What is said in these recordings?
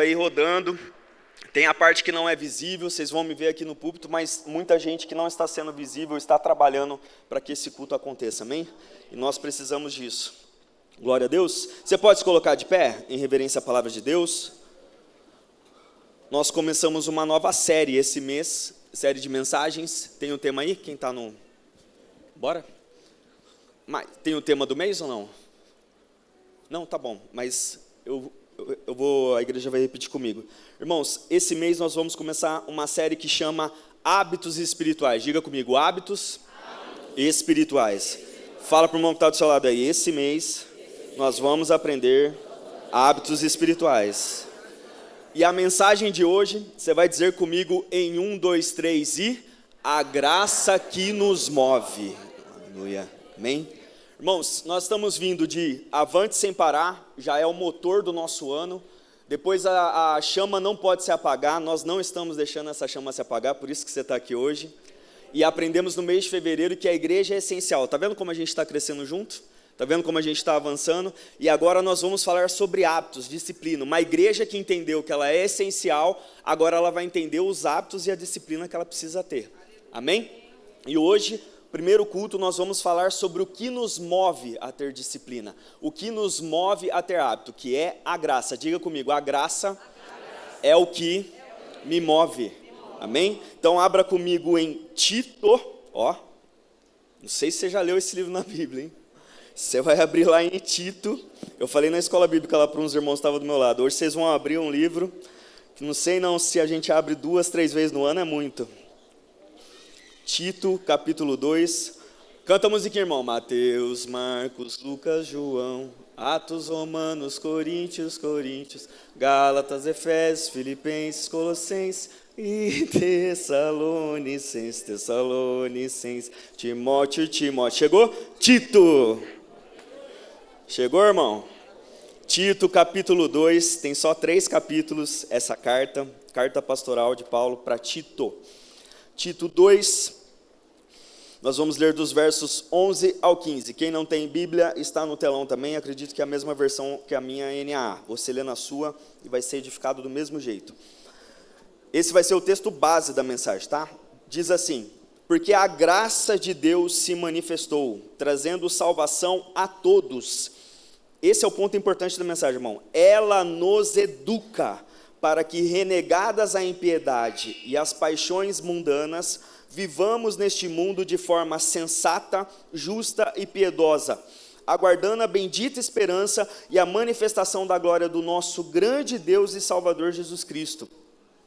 Aí rodando, tem a parte que não é visível, vocês vão me ver aqui no púlpito, mas muita gente que não está sendo visível está trabalhando para que esse culto aconteça, amém? E nós precisamos disso. Glória a Deus. Você pode se colocar de pé em reverência à palavra de Deus? Nós começamos uma nova série esse mês, série de mensagens. Tem o tema aí? Quem está no... Bora? Tem o tema do mês ou não? Não, tá bom, mas a igreja vai repetir comigo. Irmãos, esse mês nós vamos começar uma série que chama Hábitos Espirituais. Diga comigo, hábitos espirituais. Fala para o irmão que está do seu lado aí, esse mês nós vamos aprender hábitos espirituais. E a mensagem de hoje, você vai dizer comigo em 1, 2, 3 e... A graça que nos move. Aleluia. Amém? Irmãos, nós estamos vindo de Avante Sem Parar, já é o motor do nosso ano. Depois a chama não pode se apagar, nós não estamos deixando essa chama se apagar, por isso que você está aqui hoje. E aprendemos no mês de fevereiro que a igreja é essencial. Está vendo como a gente está crescendo junto? Está vendo como a gente está avançando? E agora nós vamos falar sobre hábitos, disciplina. Uma igreja que entendeu que ela é essencial, agora ela vai entender os hábitos e a disciplina que ela precisa ter. Amém? E hoje... Primeiro culto, nós vamos falar sobre o que nos move a ter disciplina. O que nos move a ter hábito, que é a graça. Diga comigo, a graça é o que me move. Amém? Então, abra comigo em Tito. Ó, não sei se você já leu esse livro na Bíblia, hein? Você vai abrir lá em Tito. Eu falei na escola bíblica lá para uns irmãos que estavam do meu lado. Hoje vocês vão abrir um livro, que não sei não se a gente abre 2, 3 vezes no ano, é muito. Tito, capítulo 2, canta a musiquinha, irmão. Mateus, Marcos, Lucas, João, Atos, Romanos, Coríntios, Gálatas, Efésios, Filipenses, Colossenses e Tessalonicenses, Timóteo. Chegou? Tito. Chegou, irmão? Tito, capítulo 2, tem só 3 capítulos, essa carta pastoral de Paulo para Tito. Tito 2, nós vamos ler dos versos 11 ao 15. Quem não tem Bíblia, está no telão também, acredito que é a mesma versão que a minha NAA. Você lê na sua e vai ser edificado do mesmo jeito. Esse vai ser o texto base da mensagem, tá? Diz assim: porque a graça de Deus se manifestou, trazendo salvação a todos. Esse é o ponto importante da mensagem, irmão. Ela nos educa para que, renegadas a impiedade e as paixões mundanas, vivamos neste mundo de forma sensata, justa e piedosa, aguardando a bendita esperança e a manifestação da glória do nosso grande Deus e Salvador Jesus Cristo.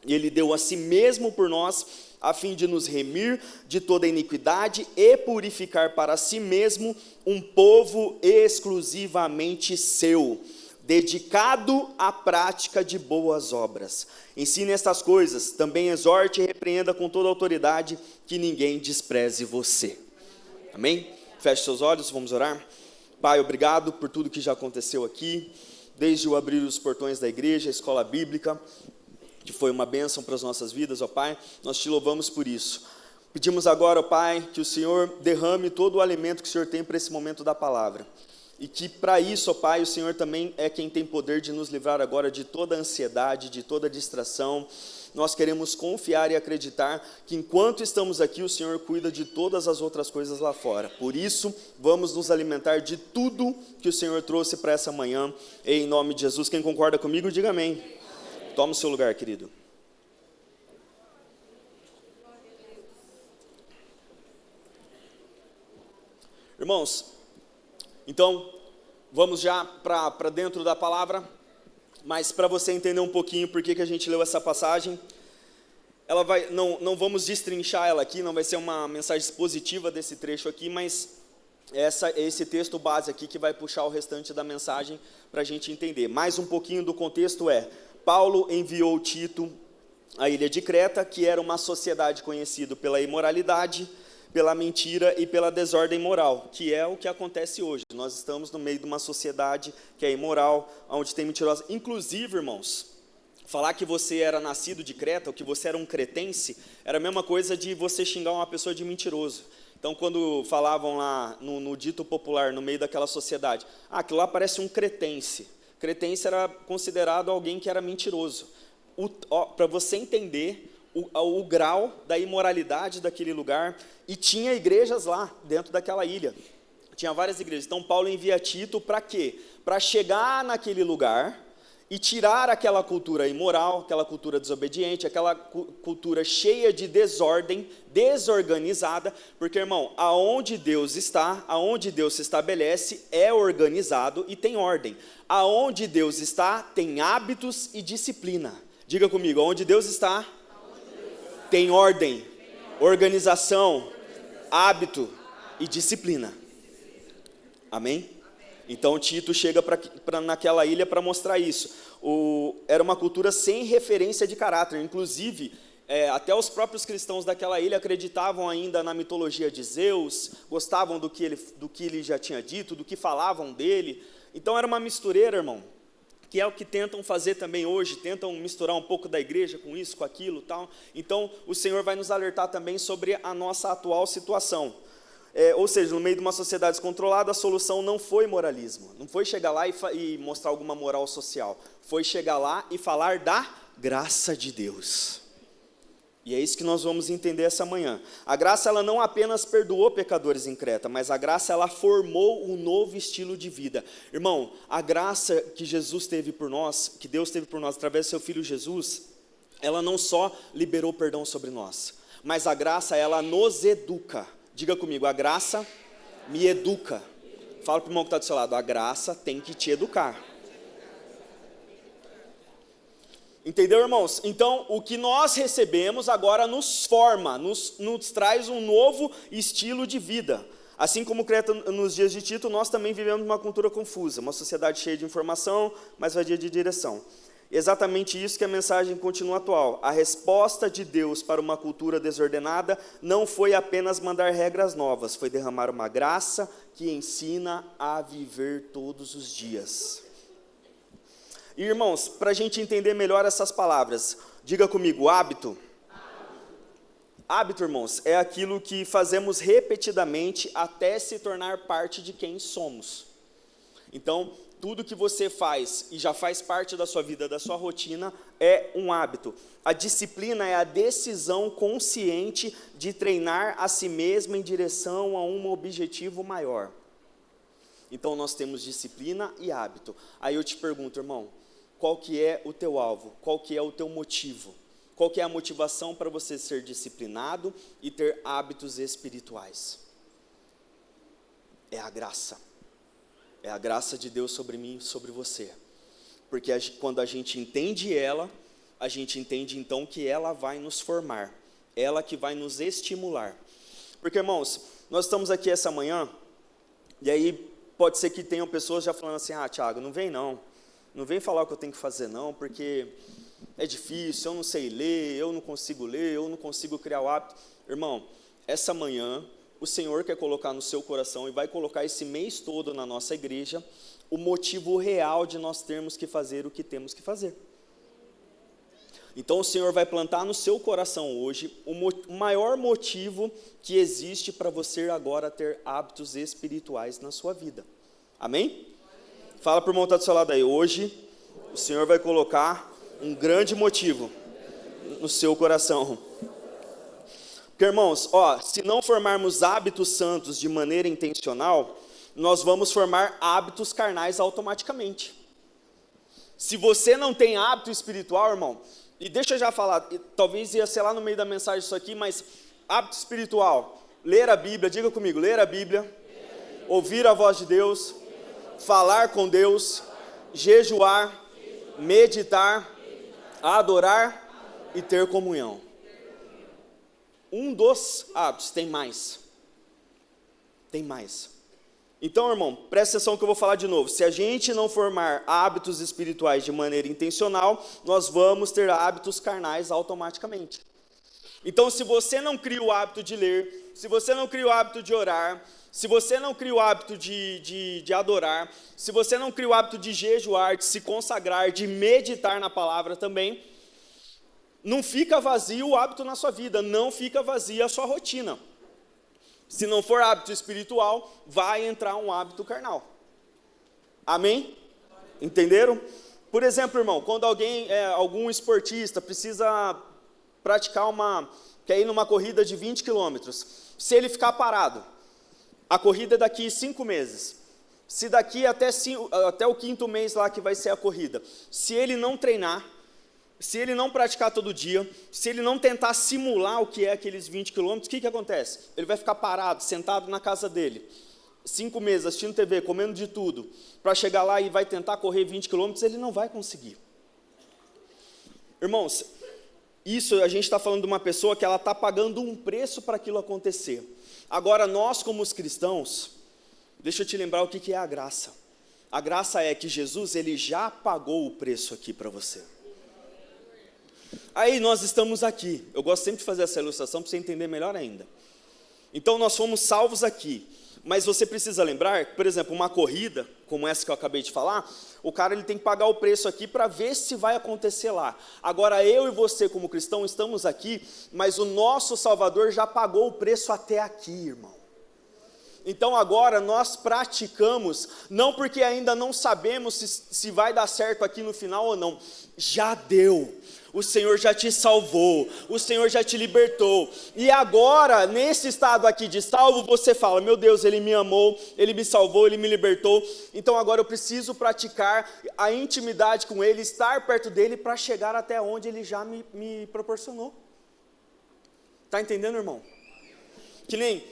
Ele deu a si mesmo por nós, a fim de nos remir de toda iniquidade e purificar para si mesmo um povo exclusivamente seu, dedicado à prática de boas obras. Ensine estas coisas, também exorte e repreenda com toda autoridade, que ninguém despreze você. Amém? Feche seus olhos, vamos orar. Pai, obrigado por tudo que já aconteceu aqui, desde o abrir os portões da igreja, a escola bíblica, que foi uma bênção para as nossas vidas, ó Pai, nós te louvamos por isso. Pedimos agora, ó Pai, que o Senhor derrame todo o alimento que o Senhor tem para esse momento da palavra. E que para isso, ó Pai, o Senhor também é quem tem poder de nos livrar agora de toda ansiedade, de toda distração. Nós queremos confiar e acreditar que enquanto estamos aqui, o Senhor cuida de todas as outras coisas lá fora. Por isso, vamos nos alimentar de tudo que o Senhor trouxe para essa manhã, em nome de Jesus. Quem concorda comigo, diga amém. Toma o seu lugar, querido. Irmãos, então, vamos já para dentro da palavra, mas para você entender um pouquinho por que a gente leu essa passagem, não vamos destrinchar ela aqui, não vai ser uma mensagem expositiva desse trecho aqui, mas esse texto base aqui que vai puxar o restante da mensagem para a gente entender. Mais um pouquinho do contexto Paulo enviou Tito à ilha de Creta, que era uma sociedade conhecida pela imoralidade, pela mentira e pela desordem moral, que é o que acontece hoje. Nós estamos no meio de uma sociedade que é imoral, onde tem mentirosa. Inclusive, irmãos, falar que você era nascido de Creta, ou que você era um cretense, era a mesma coisa de você xingar uma pessoa de mentiroso. Então, quando falavam lá no dito popular, no meio daquela sociedade, aquilo lá parece um cretense. cretense era considerado alguém que era mentiroso. Para você entender o grau da imoralidade daquele lugar, e tinha igrejas lá, dentro daquela ilha. Tinha várias igrejas. Então, Paulo envia Tito para quê? Para chegar naquele lugar e tirar aquela cultura imoral, aquela cultura desobediente, aquela cultura cheia de desordem, desorganizada, porque, irmão, aonde Deus está, aonde Deus se estabelece, é organizado e tem ordem. Aonde Deus está, tem hábitos e disciplina. Diga comigo, aonde Deus está, tem ordem, organização, hábito e disciplina. Amém? Então Tito chega naquela ilha para mostrar isso. Era uma cultura sem referência de caráter, inclusive até os próprios cristãos daquela ilha acreditavam ainda na mitologia de Zeus, gostavam do que ele já tinha dito, do que falavam dele. Então era uma mistureira, irmão, que é o que tentam fazer também hoje, tentam misturar um pouco da igreja com isso, com aquilo, tal. Então o Senhor vai nos alertar também sobre a nossa atual situação. Ou seja, no meio de uma sociedade descontrolada, a solução não foi moralismo, não foi chegar lá e mostrar alguma moral social, foi chegar lá e falar da graça de Deus. E é isso que nós vamos entender essa manhã. A graça, ela não apenas perdoou pecadores em Creta, mas a graça, ela formou um novo estilo de vida. Irmão, a graça que Jesus teve por nós, que Deus teve por nós através do seu Filho Jesus, ela não só liberou perdão sobre nós, mas a graça, ela nos educa. Diga comigo, a graça me educa. Fala para o irmão que está do seu lado, a graça tem que te educar. Entendeu, irmãos? Então, o que nós recebemos agora nos forma, nos traz um novo estilo de vida. Assim como Creta nos dias de Tito, nós também vivemos uma cultura confusa, uma sociedade cheia de informação, mas vadia de direção. Exatamente isso que a mensagem continua atual. A resposta de Deus para uma cultura desordenada não foi apenas mandar regras novas, foi derramar uma graça que ensina a viver todos os dias. E, irmãos, para a gente entender melhor essas palavras, diga comigo, hábito. Hábito, irmãos, é aquilo que fazemos repetidamente até se tornar parte de quem somos. Então, tudo que você faz e já faz parte da sua vida, da sua rotina, é um hábito. A disciplina é a decisão consciente de treinar a si mesmo em direção a um objetivo maior. Então nós temos disciplina e hábito. Aí eu te pergunto, irmão, qual que é o teu alvo? Qual que é o teu motivo? Qual que é a motivação para você ser disciplinado e ter hábitos espirituais? É a graça. É a graça de Deus sobre mim e sobre você. Porque quando a gente entende ela, a gente entende então que ela vai nos formar. Ela que vai nos estimular. Porque, irmãos, nós estamos aqui essa manhã, e aí pode ser que tenham pessoas já falando assim, Thiago, não vem não. Não vem falar o que eu tenho que fazer não, porque é difícil, eu não sei ler, eu não consigo ler, eu não consigo criar o hábito. Irmão, essa manhã o Senhor quer colocar no seu coração e vai colocar esse mês todo na nossa igreja o motivo real de nós termos que fazer o que temos que fazer. Então o Senhor vai plantar no seu coração hoje o maior motivo que existe para você agora ter hábitos espirituais na sua vida. Amém? Fala para o irmão que está do seu lado aí, hoje o Senhor vai colocar um grande motivo no seu coração. Porque, irmãos, se não formarmos hábitos santos de maneira intencional, nós vamos formar hábitos carnais automaticamente. Se você não tem hábito espiritual, irmão, e deixa eu já falar, talvez ia ser lá no meio da mensagem isso aqui, mas hábito espiritual, ler a Bíblia, diga comigo, ler a Bíblia, ouvir a voz de Deus, falar com Deus, jejuar, meditar, adorar e ter comunhão. Um dos hábitos, tem mais. Tem mais. Então, irmão, presta atenção que eu vou falar de novo. Se a gente não formar hábitos espirituais de maneira intencional, nós vamos ter hábitos carnais automaticamente. Então, se você não cria o hábito de ler, se você não cria o hábito de orar, se você não cria o hábito de adorar, se você não cria o hábito de jejuar, de se consagrar, de meditar na palavra também, não fica vazio o hábito na sua vida, não fica vazia a sua rotina. Se não for hábito espiritual, vai entrar um hábito carnal. Amém? Entenderam? Por exemplo, irmão, quando algum esportista precisa quer ir numa corrida de 20 quilômetros, se ele ficar parado, a corrida é daqui 5 meses, se daqui até o 5º mês lá que vai ser a corrida, se ele não treinar, se ele não praticar todo dia, se ele não tentar simular o que é aqueles 20 quilômetros, o que acontece? Ele vai ficar parado, sentado na casa dele, 5 meses, assistindo TV, comendo de tudo, para chegar lá e vai tentar correr 20 quilômetros, ele não vai conseguir. Irmãos, isso a gente está falando de uma pessoa que ela está pagando um preço para aquilo acontecer. Agora, nós como os cristãos, deixa eu te lembrar o que é a graça. A graça é que Jesus, ele já pagou o preço aqui para você. Aí nós estamos aqui, eu gosto sempre de fazer essa ilustração para você entender melhor ainda. Então nós fomos salvos aqui, mas você precisa lembrar, por exemplo, uma corrida, como essa que eu acabei de falar, o cara ele tem que pagar o preço aqui para ver se vai acontecer lá. Agora eu e você como cristão estamos aqui, mas o nosso Salvador já pagou o preço até aqui, irmão. Então agora nós praticamos, não porque ainda não sabemos se vai dar certo aqui no final ou não, já deu. O Senhor já te salvou, o Senhor já te libertou, e agora, nesse estado aqui de salvo, você fala, meu Deus, Ele me amou, Ele me salvou, Ele me libertou, então agora eu preciso praticar a intimidade com Ele, estar perto dEle, para chegar até onde Ele já me proporcionou. Está entendendo, irmão? Que nem,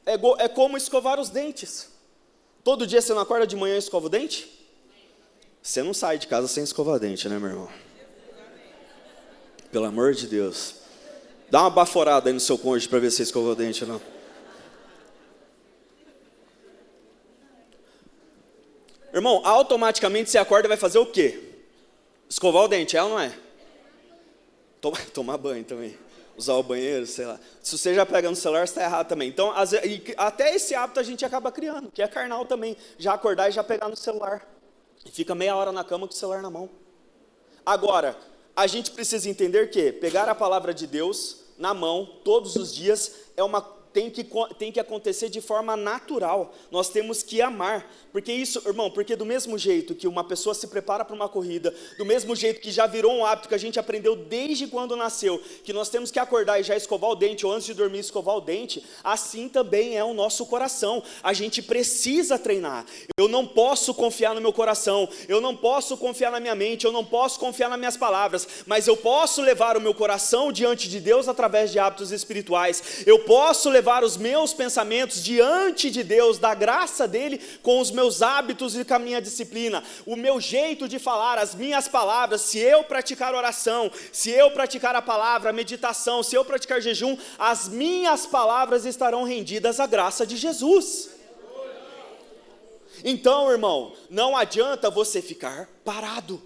é como escovar os dentes. Todo dia você não acorda de manhã e escova o dente? Você não sai de casa sem escovar dente, né, meu irmão? Pelo amor de Deus. Dá uma baforada aí no seu cônjuge para ver se você escovou o dente ou não. Irmão, automaticamente você acorda e vai fazer o quê? Escovar o dente, é ou não é? Tomar banho também. Usar o banheiro, sei lá. Se você já pega no celular, você está errado também. Então, até esse hábito a gente acaba criando, que é carnal também. Já acordar e já pegar no celular. E fica meia hora na cama com o celular na mão. Agora, a gente precisa entender que pegar a palavra de Deus na mão todos os dias tem que acontecer de forma natural. Nós temos que amar, porque isso, irmão, porque do mesmo jeito que uma pessoa se prepara para uma corrida, do mesmo jeito que já virou um hábito que a gente aprendeu desde quando nasceu, que nós temos que acordar e já escovar o dente, ou antes de dormir escovar o dente, assim também é o nosso coração. A gente precisa treinar. Eu não posso confiar no meu coração, eu não posso confiar na minha mente, eu não posso confiar nas minhas palavras, mas eu posso levar o meu coração diante de Deus através de hábitos espirituais. Eu posso levar os meus pensamentos diante de Deus, da graça dele, com os meus hábitos e com a minha disciplina, o meu jeito de falar, as minhas palavras. Se eu praticar oração, se eu praticar a palavra, a meditação, se eu praticar jejum, as minhas palavras estarão rendidas à graça de Jesus. Então, irmão, não adianta você ficar parado.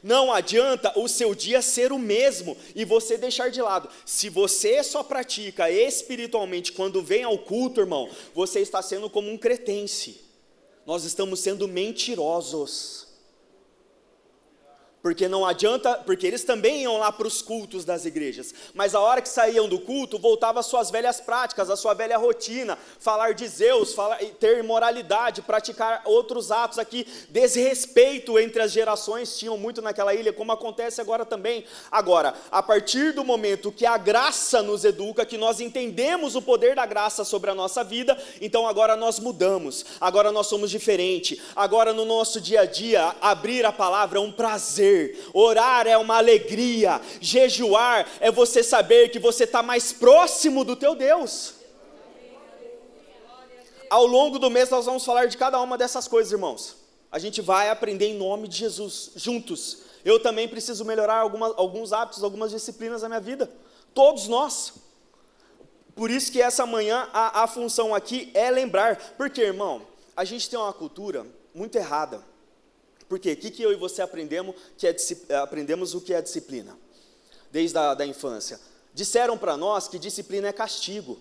Não adianta o seu dia ser o mesmo e você deixar de lado. Se você só pratica espiritualmente quando vem ao culto, irmão, você está sendo como um cretense. Nós estamos sendo mentirosos. Porque não adianta, porque eles também iam lá para os cultos das igrejas, mas a hora que saíam do culto, voltavam às suas velhas práticas, à sua velha rotina, falar de Zeus, ter imoralidade, praticar outros atos aqui, desrespeito entre as gerações, tinham muito naquela ilha, como acontece agora também. Agora, a partir do momento que a graça nos educa, que nós entendemos o poder da graça sobre a nossa vida, então agora nós mudamos, agora nós somos diferentes, agora no nosso dia a dia, abrir a palavra é um prazer, orar é uma alegria, jejuar é você saber que você está mais próximo do teu Deus. Ao longo do mês nós vamos falar de cada uma dessas coisas, irmãos. A gente vai aprender em nome de Jesus, juntos. Eu também preciso melhorar alguns hábitos, algumas disciplinas da minha vida. Todos nós. Por isso que essa manhã a função aqui é lembrar. Porque, irmão, a gente tem uma cultura muito errada. Por quê? O que eu e você aprendemos o que é disciplina? Desde a infância. Disseram para nós que disciplina é castigo.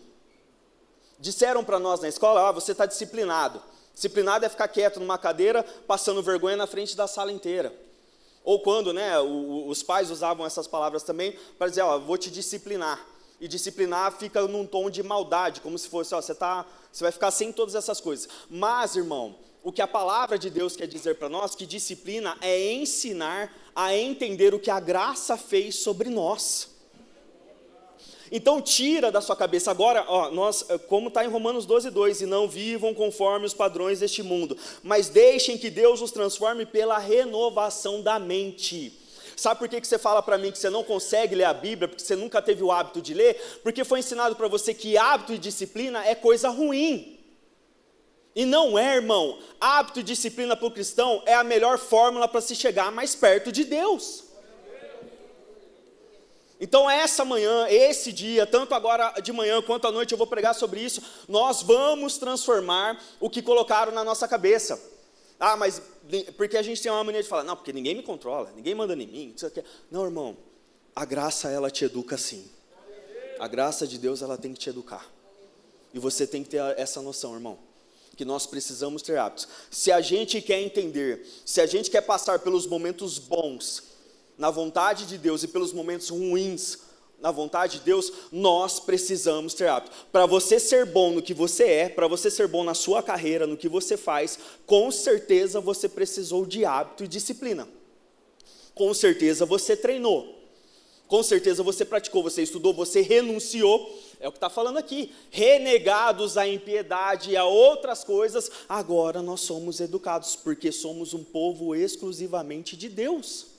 Disseram para nós na escola, você está disciplinado. Disciplinado é ficar quieto numa cadeira, passando vergonha na frente da sala inteira. Ou quando, os pais usavam essas palavras também, para dizer, vou te disciplinar. E disciplinar fica num tom de maldade, como se fosse, você vai ficar sem todas essas coisas. Mas, irmão, o que a palavra de Deus quer dizer para nós, que disciplina é ensinar a entender o que a graça fez sobre nós. Então tira da sua cabeça agora, como está em Romanos 12:2, e não vivam conforme os padrões deste mundo, mas deixem que Deus os transforme pela renovação da mente. Sabe por que você fala para mim que você não consegue ler a Bíblia, porque você nunca teve o hábito de ler? Porque foi ensinado para você que hábito e disciplina é coisa ruim. E não é, irmão. Hábito e disciplina para o cristão é a melhor fórmula para se chegar mais perto de Deus. Então essa manhã, esse dia, tanto agora de manhã quanto à noite eu vou pregar sobre isso. Nós vamos transformar o que colocaram na nossa cabeça. Mas porque a gente tem uma mania de falar, não, porque ninguém me controla, ninguém manda em mim. Não, irmão, a graça ela te educa sim. A graça de Deus ela tem que te educar. E você tem que ter essa noção, irmão, que nós precisamos ter hábitos. Se a gente quer entender, se a gente quer passar pelos momentos bons na vontade de Deus e pelos momentos ruins na vontade de Deus, nós precisamos ter hábito. Para você ser bom no que você é, para você ser bom na sua carreira, no que você faz, com certeza você precisou de hábito e disciplina. Com certeza você treinou. Com certeza você praticou, você estudou, você renunciou. É o que está falando aqui. Renegados à impiedade e a outras coisas, agora nós somos educados, porque somos um povo exclusivamente de Deus.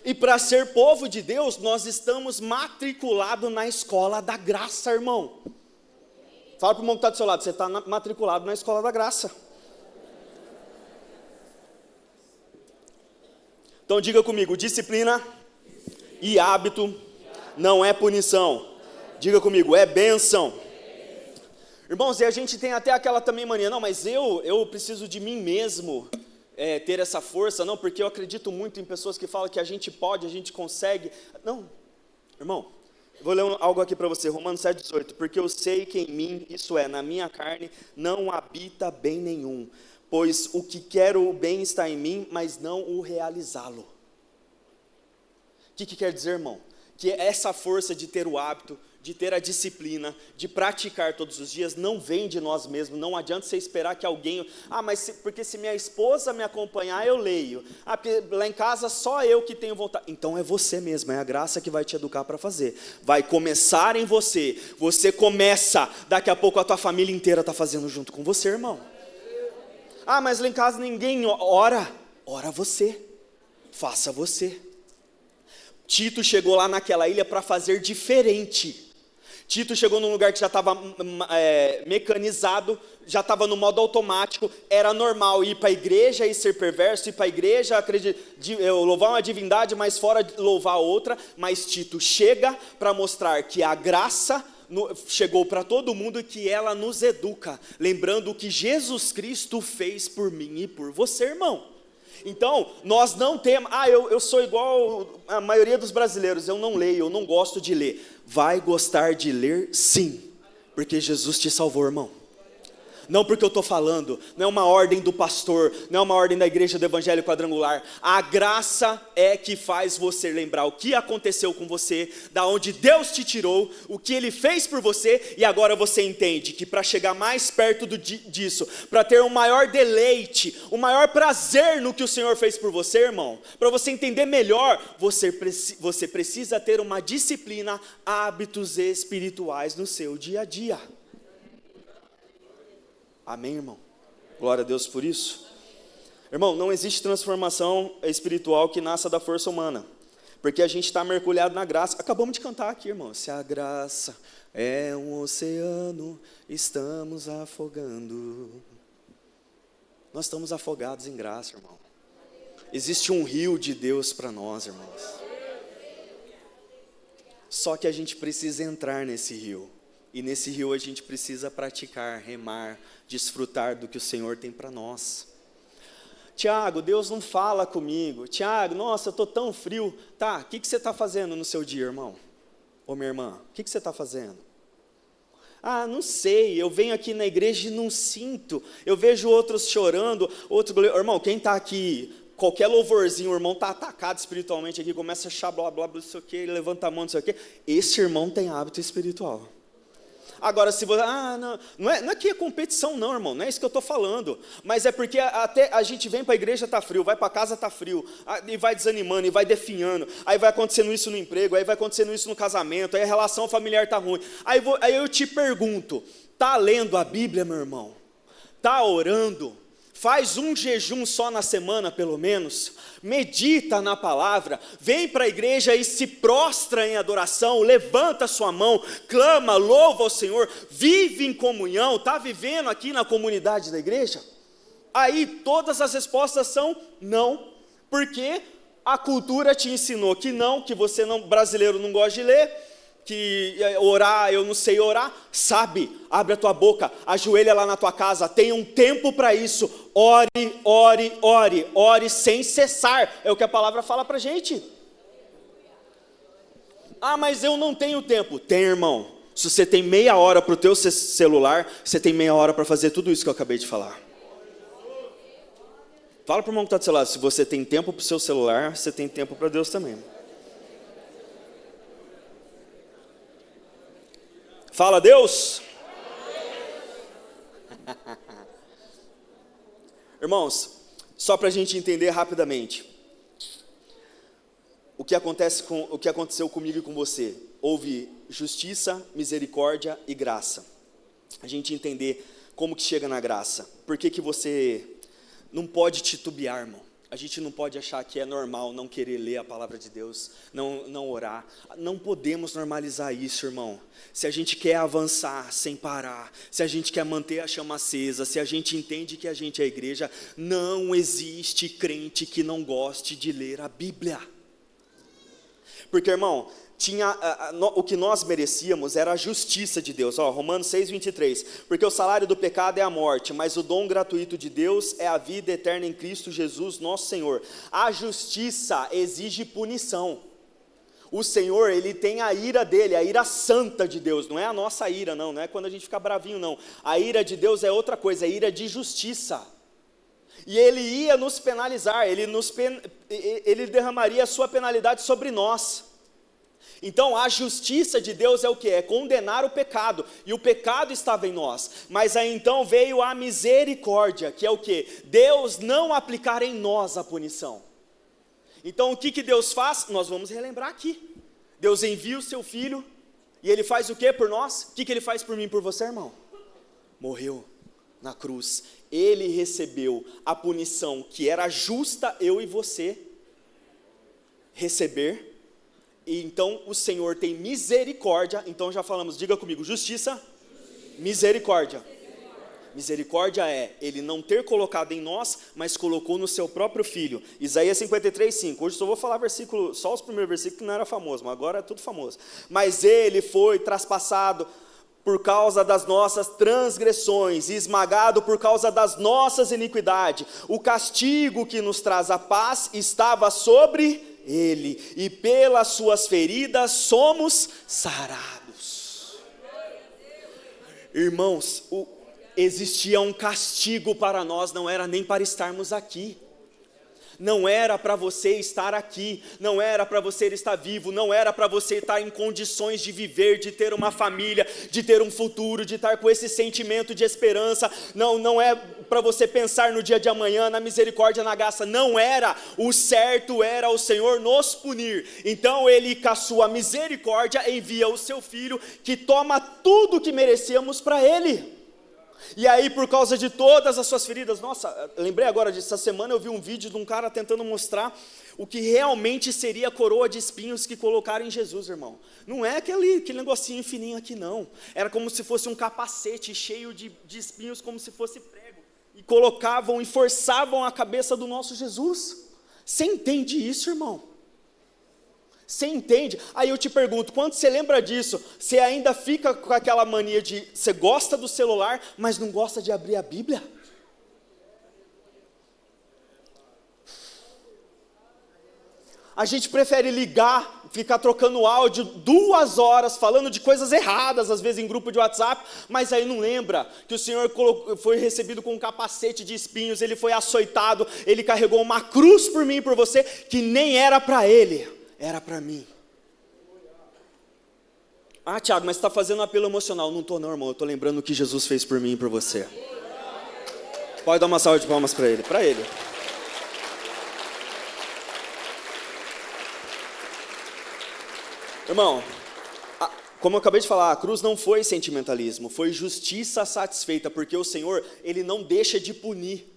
E para ser povo de Deus, nós estamos matriculados na escola da graça, irmão. Fala para o irmão que está do seu lado, você está matriculado na escola da graça. Então diga comigo, disciplina e hábito não é punição. Diga comigo, é bênção. Irmãos, e a gente tem até aquela também mania, não, mas eu preciso de mim mesmo. Ter essa força, não, porque eu acredito muito em pessoas que falam que a gente pode, a gente consegue. Não, irmão, vou ler algo aqui para você, Romanos 7,18, porque eu sei que em mim, isso é, na minha carne, não habita bem nenhum, pois o que quero o bem está em mim, mas não o realizá-lo. O que quer dizer, irmão? Que essa força de ter o hábito, de ter a disciplina, de praticar todos os dias, não vem de nós mesmos. Não adianta você esperar que alguém, porque se minha esposa me acompanhar, eu leio. Porque lá em casa só eu que tenho vontade. Então é você mesmo, é a graça que vai te educar para fazer. Vai começar em você. Você começa, daqui a pouco a tua família inteira está fazendo junto com você, irmão. Mas lá em casa ninguém ora você. Faça você. Tito chegou lá naquela ilha para fazer diferente. Tito chegou num lugar que já estava mecanizado, já estava no modo automático, era normal ir para a igreja e ser perverso, ir para a igreja, louvar uma divindade, mas fora louvar outra, mas Tito chega para mostrar que a graça chegou para todo mundo e que ela nos educa, lembrando o que Jesus Cristo fez por mim e por você, irmão. Então, nós não temos, eu sou igual a maioria dos brasileiros, eu não leio, eu não gosto de ler. Vai gostar de ler sim, porque Jesus te salvou, irmão. Não porque eu estou falando, não é uma ordem do pastor, não é uma ordem da igreja do Evangelho Quadrangular. A graça é que faz você lembrar o que aconteceu com você, da onde Deus te tirou, o que Ele fez por você, e agora você entende que para chegar mais perto disso, para ter um maior deleite, um maior prazer no que o Senhor fez por você, irmão, para você entender melhor, você precisa ter uma disciplina, hábitos espirituais no seu dia a dia. Amém, irmão? Glória a Deus por isso. Irmão, não existe transformação espiritual que nasça da força humana, porque a gente está mergulhado na graça. Acabamos de cantar aqui, irmão. Se a graça é um oceano, estamos afogando. Nós estamos afogados em graça, irmão. Existe um rio de Deus para nós, irmãos. Só que a gente precisa entrar nesse rio. E nesse rio a gente precisa praticar, remar, desfrutar do que o Senhor tem para nós. Tiago, Deus não fala comigo. Tiago, nossa, eu estou tão frio. Tá, o que você está fazendo no seu dia, irmão? Ô minha irmã, o que você está fazendo? Não sei, eu venho aqui na igreja e não sinto. Eu vejo outros chorando, irmão, quem está aqui, qualquer louvorzinho, o irmão está atacado espiritualmente aqui, começa a achar blá blá blá, não sei o que, ele levanta a mão, não sei o que. Esse irmão tem hábito espiritual. Agora, se você... não é que é competição não, irmão, não é isso que eu estou falando. Mas é porque até a gente vem para a igreja, está frio, vai para casa, está frio, e vai desanimando, e vai definhando, aí vai acontecendo isso no emprego, aí vai acontecendo isso no casamento, aí a relação familiar está ruim. Aí eu te pergunto, está lendo a Bíblia, meu irmão? Está orando? Faz um jejum só na semana, pelo menos, medita na palavra, vem para a igreja e se prostra em adoração, levanta sua mão, clama, louva ao Senhor, vive em comunhão, está vivendo aqui na comunidade da igreja? Aí todas as respostas são não, porque a cultura te ensinou que não, que você não, brasileiro não gosta de ler, que orar, eu não sei orar, sabe, abre a tua boca, ajoelha lá na tua casa, tenha um tempo para isso, ore, ore, ore, ore sem cessar, é o que a palavra fala para a gente. Mas eu não tenho tempo. Tem, irmão, se você tem meia hora para o teu celular, você tem meia hora para fazer tudo isso que eu acabei de falar. Fala para o irmão que está do seu lado, se você tem tempo para o seu celular, você tem tempo para Deus também. Fala, Deus. Irmãos, só para a gente entender rapidamente, o que aconteceu comigo e com você, houve justiça, misericórdia e graça. A gente entender como que chega na graça, por que você não pode titubear, irmão. A gente não pode achar que é normal não querer ler a palavra de Deus, não orar. Não podemos normalizar isso, irmão. Se a gente quer avançar sem parar, se a gente quer manter a chama acesa, se a gente entende que a gente é a igreja, não existe crente que não goste de ler a Bíblia. Porque, irmão, o que nós merecíamos era a justiça de Deus. Romanos 6:23, porque o salário do pecado é a morte, mas o dom gratuito de Deus é a vida eterna em Cristo Jesus nosso Senhor. A justiça exige punição. O Senhor, Ele tem a ira dele, a ira santa de Deus, não é a nossa ira não é quando a gente fica bravinho não, a ira de Deus é outra coisa, é ira de justiça. E Ele ia nos penalizar, Ele derramaria a sua penalidade sobre nós. Então a justiça de Deus é o que? É condenar o pecado, e o pecado estava em nós, mas aí então veio a misericórdia, que é o que? Deus não aplicar em nós a punição. Então o que Deus faz? Nós vamos relembrar aqui, Deus envia o seu Filho, e Ele faz o que por nós? O que Ele faz por mim e por você, irmão? Morreu na cruz, Ele recebeu a punição que era justa eu e você receber. E então o Senhor tem misericórdia, então já falamos, diga comigo, justiça, misericórdia. Misericórdia é Ele não ter colocado em nós, mas colocou no seu próprio Filho. Isaías 53:5, hoje só vou falar versículo, só os primeiros versículos que não era famoso, mas agora é tudo famoso. Mas Ele foi traspassado por causa das nossas transgressões, e esmagado por causa das nossas iniquidades. O castigo que nos traz a paz estava sobre Ele, e pelas suas feridas somos sarados. Irmãos, existia um castigo para nós, não era nem para estarmos aqui. Não era para você estar aqui, não era para você estar vivo, não era para você estar em condições de viver, de ter uma família, de ter um futuro, de estar com esse sentimento de esperança, não é para você pensar no dia de amanhã, na misericórdia, na graça, não era, o certo era o Senhor nos punir. Então Ele, com a sua misericórdia, envia o seu Filho, que toma tudo que merecíamos para Ele. E aí, por causa de todas as suas feridas, nossa, lembrei agora disso, essa semana eu vi um vídeo de um cara tentando mostrar o que realmente seria a coroa de espinhos que colocaram em Jesus, irmão. Não é aquele negocinho fininho aqui não, era como se fosse um capacete cheio de espinhos, como se fosse prego, e colocavam e forçavam a cabeça do nosso Jesus. Você entende isso, irmão? Você entende? Aí eu te pergunto, quando você lembra disso, você ainda fica com aquela mania de, você gosta do celular, mas não gosta de abrir a Bíblia? A gente prefere ligar, ficar trocando áudio 2 horas, falando de coisas erradas, às vezes em grupo de WhatsApp, mas aí não lembra que o Senhor foi recebido com um capacete de espinhos, Ele foi açoitado, Ele carregou uma cruz por mim e por você, que nem era para Ele, era para mim. Ah, Tiago, mas você está fazendo um apelo emocional. Não estou não, irmão, eu estou lembrando o que Jesus fez por mim e por você. Pode dar uma salva de palmas para ele, para ele. Irmão, como eu acabei de falar, a cruz não foi sentimentalismo, foi justiça satisfeita, porque o Senhor, Ele não deixa de punir.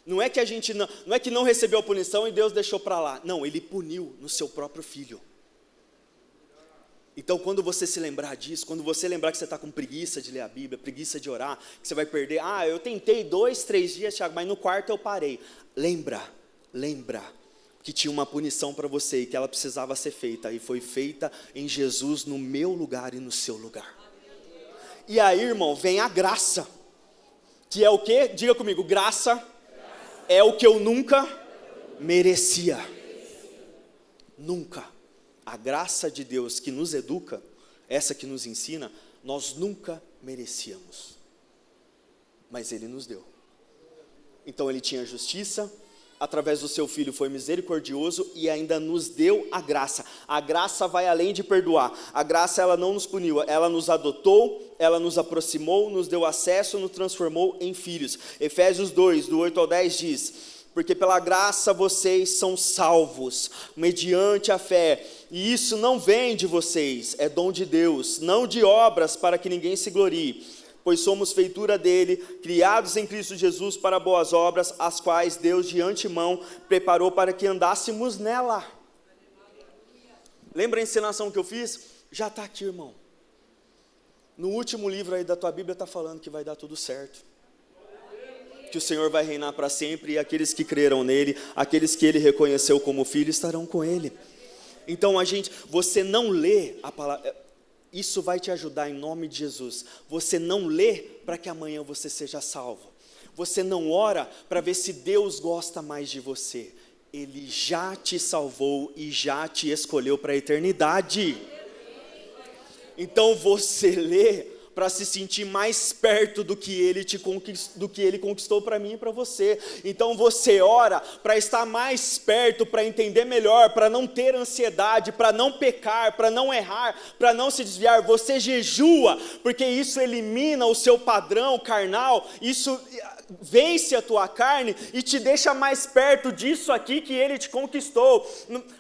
Não é que a gente não é que não recebeu a punição e Deus deixou para lá. Não, Ele puniu no seu próprio filho. Então, quando você se lembrar disso, quando você lembrar que você está com preguiça de ler a Bíblia, preguiça de orar, que você vai perder, eu tentei 2, 3 dias, Tiago, mas no quarto eu parei. Lembra que tinha uma punição para você e que ela precisava ser feita, e foi feita em Jesus no meu lugar e no seu lugar. E aí, irmão, vem a graça, que é o quê? Diga comigo, graça é o que eu nunca merecia. Nunca. A graça de Deus que nos educa, essa que nos ensina, nós nunca merecíamos, mas Ele nos deu. Então Ele tinha justiça, através do seu Filho foi misericordioso e ainda nos deu a graça. A graça vai além de perdoar. A graça, ela não nos puniu, ela nos adotou, ela nos aproximou, nos deu acesso, nos transformou em filhos. Efésios 2, do 8 ao 10 diz: porque pela graça vocês são salvos, mediante a fé, e isso não vem de vocês, é dom de Deus, não de obras para que ninguém se glorie, pois somos feitura dele, criados em Cristo Jesus para boas obras, as quais Deus de antemão preparou para que andássemos nela. Lembra a encenação que eu fiz? Já está aqui, irmão. No último livro aí da tua Bíblia está falando que vai dar tudo certo, que o Senhor vai reinar para sempre, e aqueles que creram nele, aqueles que ele reconheceu como filho, estarão com ele. Então você não lê a palavra, isso vai te ajudar em nome de Jesus. Você não lê para que amanhã você seja salvo. Você não ora para ver se Deus gosta mais de você. Ele já te salvou e já te escolheu para a eternidade. Então você lê para se sentir mais perto do que Ele conquistou para mim e para você. Então você ora para estar mais perto, para entender melhor, para não ter ansiedade, para não pecar, para não errar, para não se desviar. Você jejua, porque isso elimina o seu padrão carnal, isso vence a tua carne e te deixa mais perto disso aqui que Ele te conquistou.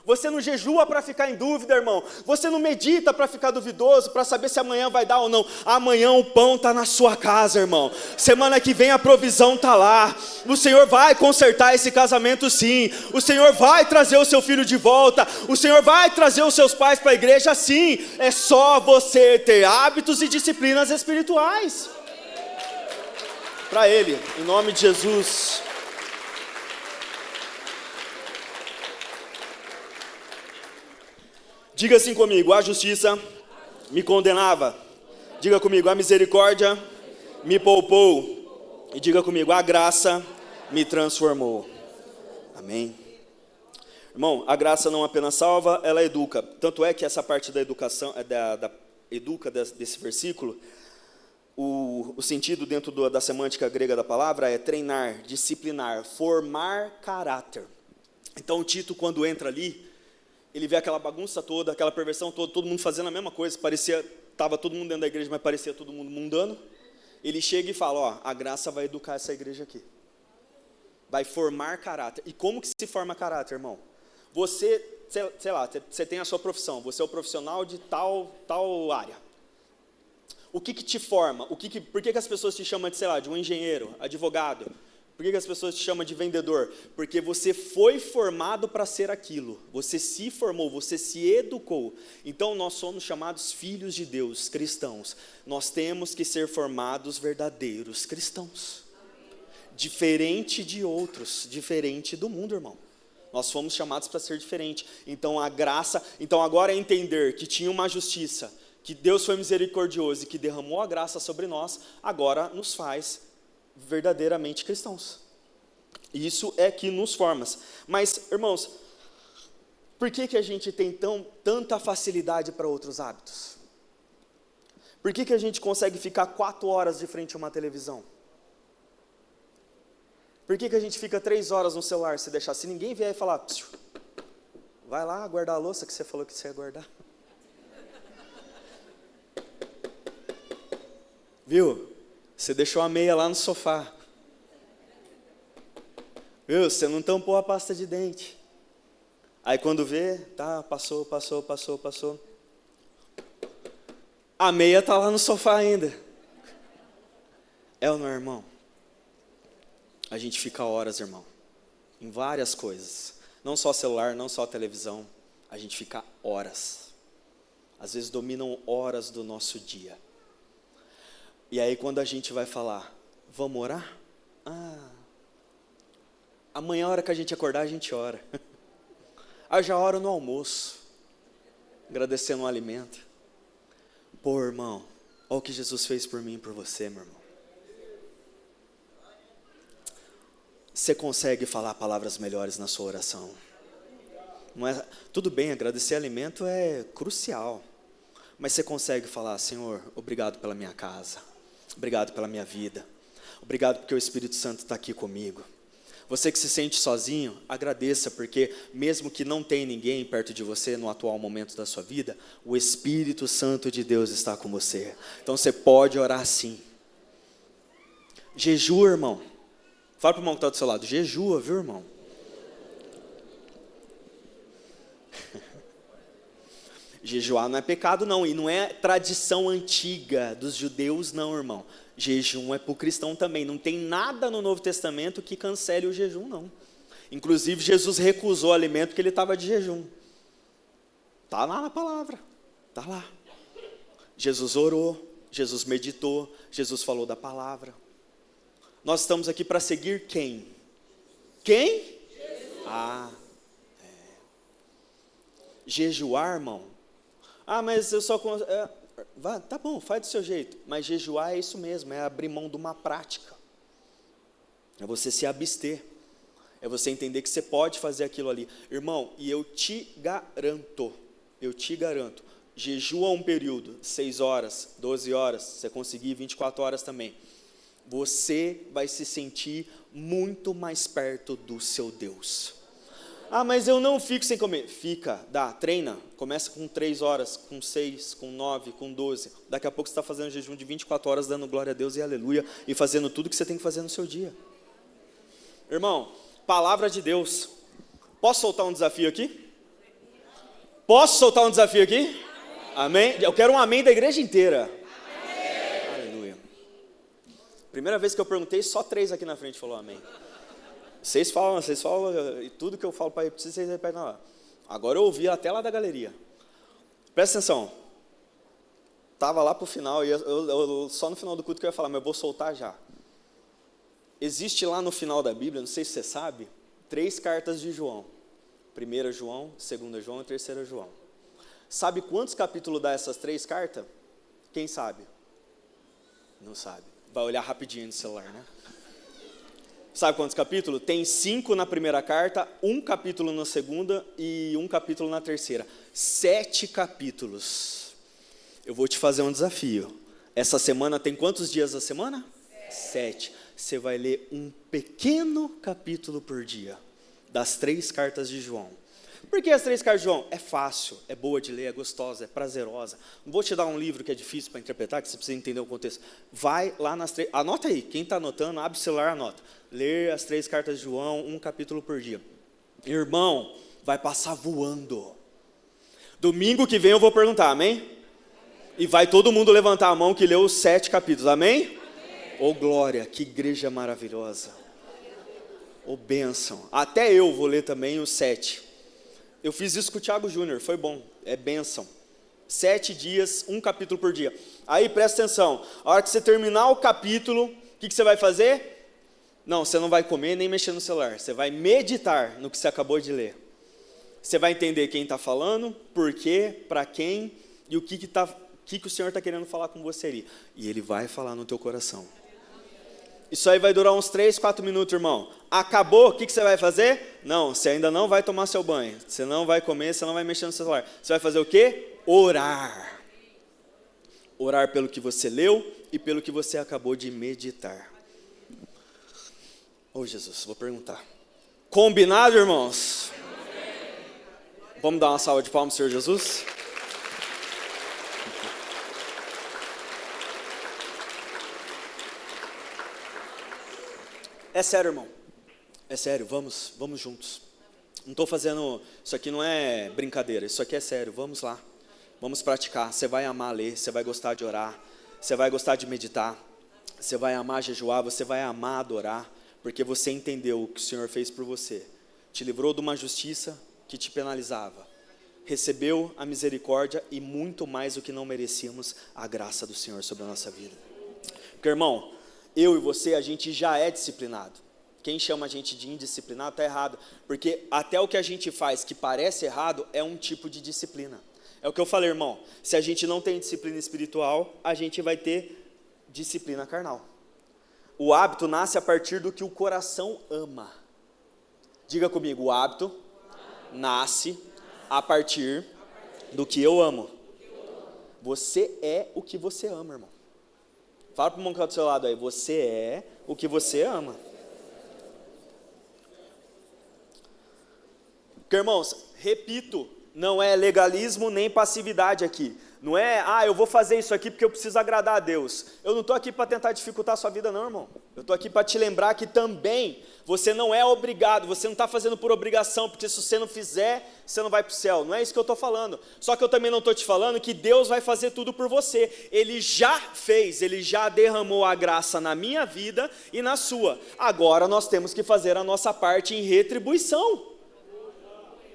Você não jejua para ficar em dúvida, irmão. Você não medita para ficar duvidoso, para saber se amanhã vai dar ou não. Amanhã o pão está na sua casa, irmão. Semana que vem a provisão está lá. O Senhor vai consertar esse casamento, sim. O Senhor vai trazer o seu filho de volta. O Senhor vai trazer os seus pais para a igreja, sim. É só você ter hábitos e disciplinas espirituais para Ele, em nome de Jesus. Diga assim comigo: a justiça me condenava. Diga comigo: a misericórdia me poupou. E diga comigo: a graça me transformou. Amém. Irmão, a graça não apenas salva, ela educa. Tanto é que essa parte da educação, educa desse versículo, o sentido dentro da semântica grega da palavra é treinar, disciplinar, formar caráter. Então o Tito, quando entra ali, ele vê aquela bagunça toda, aquela perversão toda, todo mundo fazendo a mesma coisa, estava todo mundo dentro da igreja, mas parecia todo mundo mundano. Ele chega e fala: a graça vai educar essa igreja aqui, vai formar caráter. E como que se forma caráter, irmão? Você, sei lá, você tem a sua profissão, você é o profissional de tal área. O que te forma? Por que as pessoas te chamam de, sei lá, de um engenheiro, advogado? Por que as pessoas te chamam de vendedor? Porque você foi formado para ser aquilo. Você se formou, você se educou. Então nós somos chamados filhos de Deus, cristãos. Nós temos que ser formados verdadeiros cristãos. Diferente de outros, diferente do mundo, irmão. Nós fomos chamados para ser diferente. Então a graça, agora é entender que tinha uma justiça, que Deus foi misericordioso e que derramou a graça sobre nós, agora nos faz verdadeiramente cristãos. Isso é que nos forma. Mas, irmãos, por que a gente tem tanta facilidade para outros hábitos? Por que a gente consegue ficar 4 horas de frente a uma televisão? Por que a gente fica 3 horas no celular se deixar? Se ninguém vier e falar: vai lá guardar a louça que você falou que você ia guardar. Viu? Você deixou a meia lá no sofá. Viu? Você não tampou a pasta de dente. Aí quando vê, tá, passou. A meia tá lá no sofá ainda. É ou não, irmão? A gente fica horas, irmão, em várias coisas. Não só celular, não só televisão. A gente fica horas. Às vezes dominam horas do nosso dia. E aí quando a gente vai falar, vamos orar? Amanhã, a hora que a gente acordar, a gente ora. Já oro no almoço, agradecendo o alimento. Pô, irmão, olha o que Jesus fez por mim e por você, meu irmão. Você consegue falar palavras melhores na sua oração. Não é, tudo bem, agradecer alimento é crucial. Mas você consegue falar, Senhor, obrigado pela minha casa. Obrigado pela minha vida. Obrigado porque o Espírito Santo está aqui comigo. Você que se sente sozinho, agradeça, porque mesmo que não tenha ninguém perto de você no atual momento da sua vida, o Espírito Santo de Deus está com você. Então você pode orar sim. Jejua, irmão. Fala para o irmão que está do seu lado, jejua, viu, irmão? Jejuar não é pecado, não, e não é tradição antiga dos judeus, não, irmão. Jejum é para o cristão também. Não tem nada no Novo Testamento que cancele o jejum, não. Inclusive, Jesus recusou o alimento porque ele estava de jejum. Está lá na palavra. Está lá. Jesus orou, Jesus meditou, Jesus falou da palavra. Nós estamos aqui para seguir quem? Quem? Jesus. Jejuar, irmão. Mas eu só... tá bom, faz do seu jeito. Mas jejuar é isso mesmo, é abrir mão de uma prática. É você se abster. É você entender que você pode fazer aquilo ali. Irmão, e eu te garanto, jejua um período, 6 horas, 12 horas, se você conseguir 24 horas também. Você vai se sentir muito mais perto do seu Deus. Mas eu não fico sem comer. Fica, treina. Começa com 3 horas, com 6, com 9, com 12. Daqui a pouco você está fazendo jejum de 24 horas, dando glória a Deus e aleluia, e fazendo tudo que você tem que fazer no seu dia. Irmão, palavra de Deus. Posso soltar um desafio aqui? Posso soltar um desafio aqui? Amém? Eu quero um amém da igreja inteira. Amém. Aleluia. Primeira vez que eu perguntei, só 3 aqui na frente falou amém. Vocês falam, e tudo que eu falo para repetir, vocês repetem na hora. Agora eu ouvi até lá da galeria. Presta atenção. Estava lá para o final, e eu só no final do culto que eu ia falar, mas eu vou soltar já. Existe lá no final da Bíblia, não sei se você sabe, 3 cartas de João. 1 João, 2 João e 3 João. Sabe quantos capítulos dá essas 3 cartas? Quem sabe? Não sabe. Vai olhar rapidinho no celular, né? Sabe quantos capítulos? Tem 5 na primeira carta, 1 capítulo na segunda e 1 capítulo na terceira. 7 capítulos. Eu vou te fazer um desafio. Essa semana tem quantos dias da semana? 7. Você vai ler um pequeno capítulo por dia, das 3 cartas de João. Por que as 3 cartas de João? É fácil, é boa de ler, é gostosa, é prazerosa. Não vou te dar um livro que é difícil para interpretar, que você precisa entender o contexto. Vai lá nas 3, anota aí, quem está anotando, abre o celular, anota. Ler as 3 cartas de João, 1 capítulo por dia. Irmão, vai passar voando. Domingo que vem eu vou perguntar, amém? E vai todo mundo levantar a mão que leu os 7 capítulos, amém? Ô glória, que igreja maravilhosa. Ô bênção. Até eu vou ler também os 7. Eu fiz isso com o Thiago Júnior, foi bom, é bênção. 7 dias, 1 capítulo por dia. Aí presta atenção, a hora que você terminar o capítulo, o que você vai fazer? Não, você não vai comer nem mexer no celular, você vai meditar no que você acabou de ler. Você vai entender quem está falando, por quê, para quem e o que o Senhor está querendo falar com você ali. E Ele vai falar no teu coração. Isso aí vai durar uns 3, 4 minutos, irmão. Acabou, o que você vai fazer? Não, você ainda não vai tomar seu banho. Você não vai comer, você não vai mexer no celular. Você vai fazer o quê? Orar. Orar pelo que você leu e pelo que você acabou de meditar. Ô Jesus, vou perguntar. Combinado, irmãos? Vamos dar uma salva de palmas, Senhor Jesus? É sério, irmão. É sério, vamos juntos. Não estou fazendo, isso aqui não é brincadeira, isso aqui é sério, vamos lá. Vamos praticar, você vai amar ler, você vai gostar de orar, você vai gostar de meditar, você vai amar jejuar, você vai amar adorar, porque você entendeu o que o Senhor fez por você. Te livrou de uma justiça que te penalizava. Recebeu a misericórdia e muito mais do que não merecíamos, a graça do Senhor sobre a nossa vida. Porque, irmão, eu e você, a gente já é disciplinado. Quem chama a gente de indisciplinado está errado, porque até o que a gente faz que parece errado é um tipo de disciplina. É o que eu falei, irmão, se a gente não tem disciplina espiritual, a gente vai ter disciplina carnal. O hábito nasce a partir do que o coração ama. Diga comigo, o hábito nasce a partir do que eu amo. Você é o que você ama, irmão. Fala para o irmão que está do seu lado aí, você é o que você ama. Porque, irmãos, repito, não é legalismo nem passividade aqui. Não é, eu vou fazer isso aqui porque eu preciso agradar a Deus. Eu não estou aqui para tentar dificultar a sua vida não, irmão. Eu estou aqui para te lembrar que também você não é obrigado, você não está fazendo por obrigação, porque se você não fizer, você não vai para o céu. Não é isso que eu estou falando. Só que eu também não estou te falando que Deus vai fazer tudo por você. Ele já fez, Ele já derramou a graça na minha vida e na sua. Agora nós temos que fazer a nossa parte em retribuição.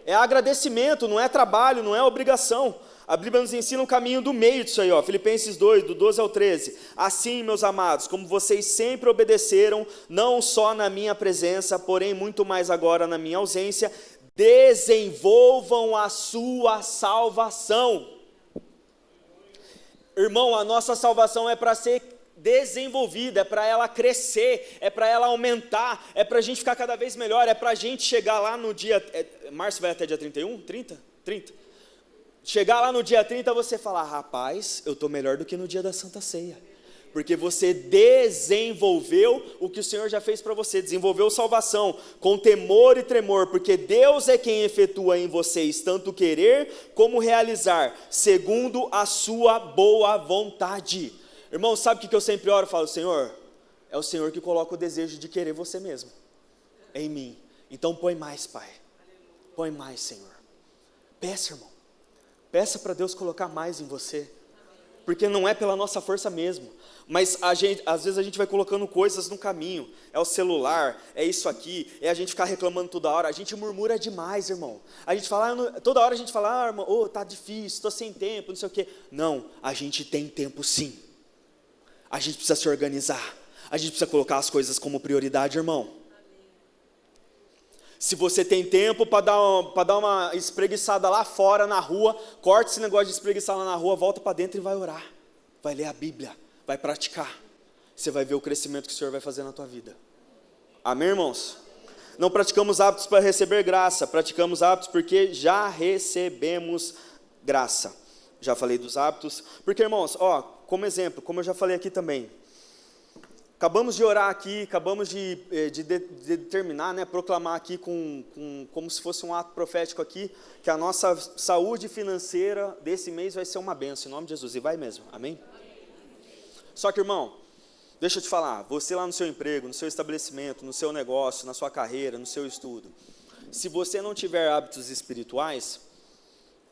É agradecimento, não é trabalho, não é obrigação. A Bíblia nos ensina um caminho do meio disso aí, ó. Filipenses 2, do 12 ao 13. Assim, meus amados, como vocês sempre obedeceram, não só na minha presença, porém muito mais agora na minha ausência, desenvolvam a sua salvação. Irmão, a nossa salvação é para ser desenvolvida, é para ela crescer, é para ela aumentar, é para a gente ficar cada vez melhor, é para a gente chegar lá no dia, março vai até dia 31? 30? Chegar lá no dia 30 você falar, rapaz, eu estou melhor do que no dia da Santa Ceia, porque você desenvolveu o que o Senhor já fez para você, desenvolveu salvação, com temor e tremor, porque Deus é quem efetua em vocês, tanto querer como realizar, segundo a sua boa vontade. Irmão, sabe o que eu sempre oro e falo, Senhor? É o Senhor que coloca o desejo de querer você mesmo em mim. Então põe mais, Pai. Põe mais, Senhor. Peça, irmão. Peça para Deus colocar mais em você. Porque não é pela nossa força mesmo. Mas às vezes a gente vai colocando coisas no caminho. É o celular, é isso aqui, é a gente ficar reclamando toda hora. A gente murmura demais, irmão. A gente fala, toda hora a gente fala, irmão, tá difícil, estou sem tempo, não sei o quê. Não, a gente tem tempo sim. A gente precisa se organizar. A gente precisa colocar as coisas como prioridade, irmão. Se você tem tempo para dar uma espreguiçada lá fora na rua, corta esse negócio de espreguiçar lá na rua, volta para dentro e vai orar. Vai ler a Bíblia, vai praticar. Você vai ver o crescimento que o Senhor vai fazer na tua vida. Amém, irmãos? Não praticamos hábitos para receber graça, praticamos hábitos porque já recebemos graça. Já falei dos hábitos. Porque, irmãos, como exemplo, como eu já falei aqui também, acabamos de orar aqui, acabamos de determinar, proclamar aqui como se fosse um ato profético aqui, que a nossa saúde financeira desse mês vai ser uma bênção, em nome de Jesus, e vai mesmo, amém? Só que, irmão, deixa eu te falar, você lá no seu emprego, no seu estabelecimento, no seu negócio, na sua carreira, no seu estudo, se você não tiver hábitos espirituais,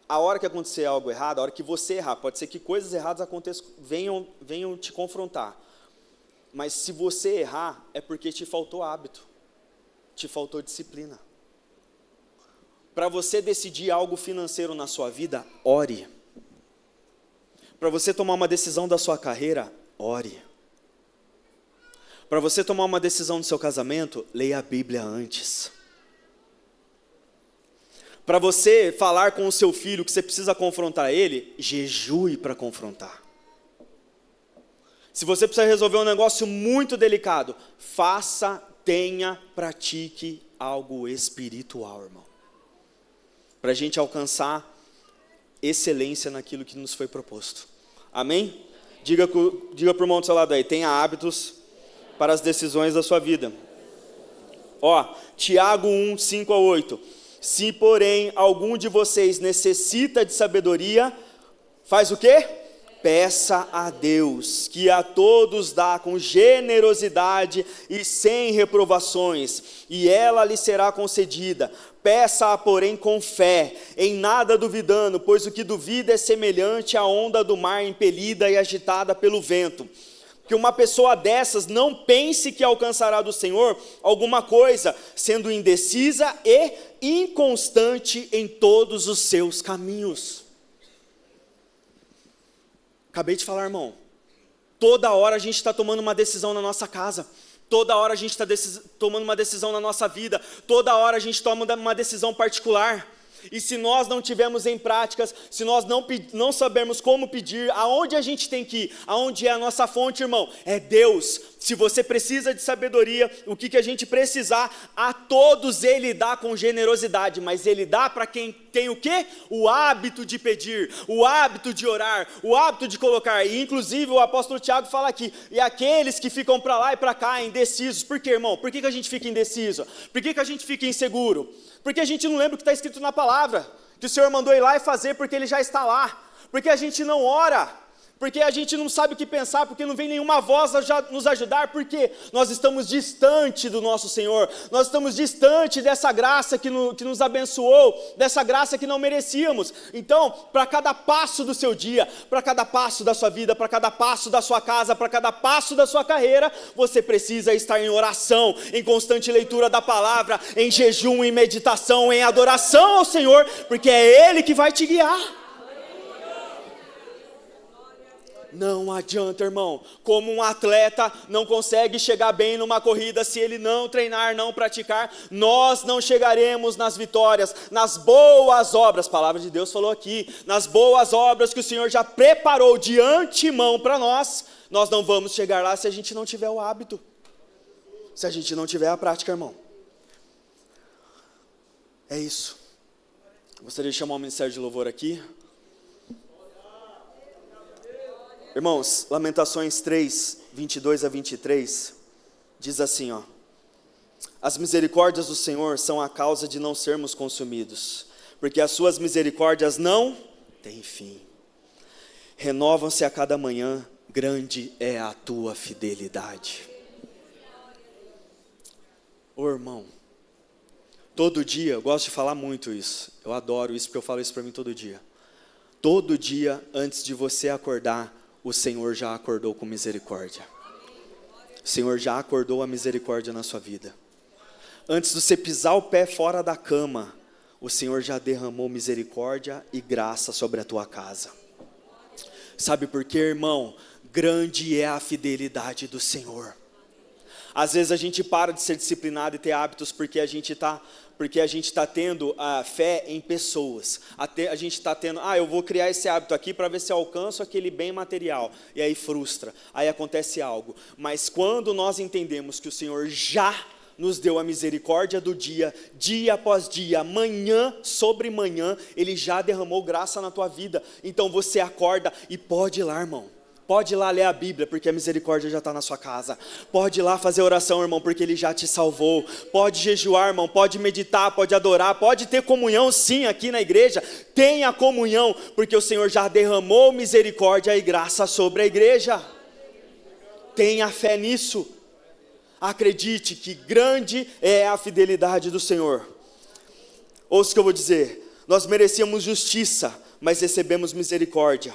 a hora que acontecer algo errado, a hora que você errar, pode ser que coisas erradas aconteçam, venham te confrontar. Mas se você errar, é porque te faltou hábito, te faltou disciplina. Para você decidir algo financeiro na sua vida, ore. Para você tomar uma decisão da sua carreira, ore. Para você tomar uma decisão do seu casamento, leia a Bíblia antes. Para você falar com o seu filho que você precisa confrontar ele, jejue para confrontar. Se você precisa resolver um negócio muito delicado, pratique algo espiritual, irmão. Para a gente alcançar excelência naquilo que nos foi proposto. Amém? Diga para o irmão do seu lado aí, tenha hábitos para as decisões da sua vida. Tiago 1, 5 a 8. Se, porém, algum de vocês necessita de sabedoria, faz o quê? Peça a Deus, que a todos dá com generosidade e sem reprovações, e ela lhe será concedida. Peça-a, porém, com fé, em nada duvidando, pois o que duvida é semelhante à onda do mar impelida e agitada pelo vento. Que uma pessoa dessas não pense que alcançará do Senhor alguma coisa, sendo indecisa e inconstante em todos os seus caminhos. Acabei de falar, irmão, toda hora a gente está tomando uma decisão na nossa casa, toda hora a gente está tomando uma decisão na nossa vida, toda hora a gente toma uma decisão particular, e se nós não tivermos em práticas, se nós não sabermos como pedir, aonde a gente tem que ir, aonde é a nossa fonte, irmão, é Deus. Se você precisa de sabedoria, o que a gente precisar, a todos Ele dá com generosidade, mas Ele dá para quem tem o quê? O hábito de pedir, o hábito de orar, o hábito de colocar, e inclusive o apóstolo Tiago fala aqui, e aqueles que ficam para lá e para cá, indecisos, por quê, irmão? Por que a gente fica indeciso? Por que a gente fica inseguro? Porque a gente não lembra o que está escrito na palavra, que o Senhor mandou ir lá e fazer porque Ele já está lá, porque a gente não ora, porque a gente não sabe o que pensar, porque não vem nenhuma voz nos ajudar, porque nós estamos distante do nosso Senhor, nós estamos distante dessa graça que nos abençoou, dessa graça que não merecíamos. Então, para cada passo do seu dia, para cada passo da sua vida, para cada passo da sua casa, para cada passo da sua carreira, você precisa estar em oração, em constante leitura da palavra, em jejum, em meditação, em adoração ao Senhor, porque é Ele que vai te guiar. Não adianta, irmão, como um atleta não consegue chegar bem numa corrida se ele não treinar, não praticar, nós não chegaremos nas vitórias, nas boas obras, a palavra de Deus falou aqui, nas boas obras que o Senhor já preparou de antemão para nós não vamos chegar lá se a gente não tiver o hábito, se a gente não tiver a prática, irmão. É isso. Gostaria de chamar o Ministério de Louvor aqui. Irmãos, Lamentações 3, 22 a 23, diz assim, ó: as misericórdias do Senhor são a causa de não sermos consumidos, porque as suas misericórdias não têm fim. Renovam-se a cada manhã, grande é a tua fidelidade. Ô irmão, todo dia, eu gosto de falar muito isso, eu adoro isso porque eu falo isso para mim todo dia. Todo dia, antes de você acordar, o Senhor já acordou com misericórdia. O Senhor já acordou a misericórdia na sua vida. Antes de você pisar o pé fora da cama, o Senhor já derramou misericórdia e graça sobre a tua casa. Sabe por quê, irmão? Grande é a fidelidade do Senhor. Às vezes a gente para de ser disciplinado e ter hábitos porque a gente está tendo a fé em pessoas. A gente está tendo, eu vou criar esse hábito aqui para ver se eu alcanço aquele bem material. E aí frustra, aí acontece algo. Mas quando nós entendemos que o Senhor já nos deu a misericórdia do dia após dia, manhã sobre manhã, Ele já derramou graça na tua vida. Então você acorda e pode ir lá, irmão. Pode ir lá ler a Bíblia, porque a misericórdia já está na sua casa. Pode ir lá fazer oração, irmão, porque Ele já te salvou. Pode jejuar, irmão, pode meditar, pode adorar, pode ter comunhão sim aqui na igreja. Tenha comunhão, porque o Senhor já derramou misericórdia e graça sobre a igreja. Tenha fé nisso. Acredite que grande é a fidelidade do Senhor. Ouça o que eu vou dizer. Nós merecíamos justiça, mas recebemos misericórdia.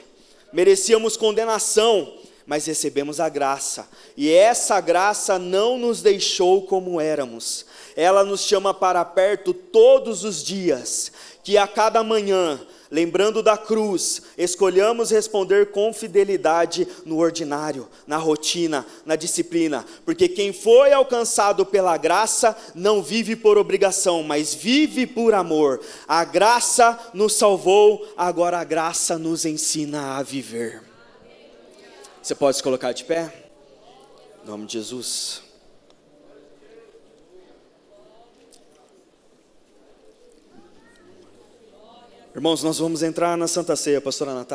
Merecíamos condenação, mas recebemos a graça. E essa graça não nos deixou como éramos. Ela nos chama para perto todos os dias. Que a cada manhã, lembrando da cruz, escolhamos responder com fidelidade no ordinário, na rotina, na disciplina. Porque quem foi alcançado pela graça não vive por obrigação, mas vive por amor. A graça nos salvou, agora a graça nos ensina a viver. Você pode se colocar de pé? Em nome de Jesus. Irmãos, nós vamos entrar na Santa Ceia, pastora Natália.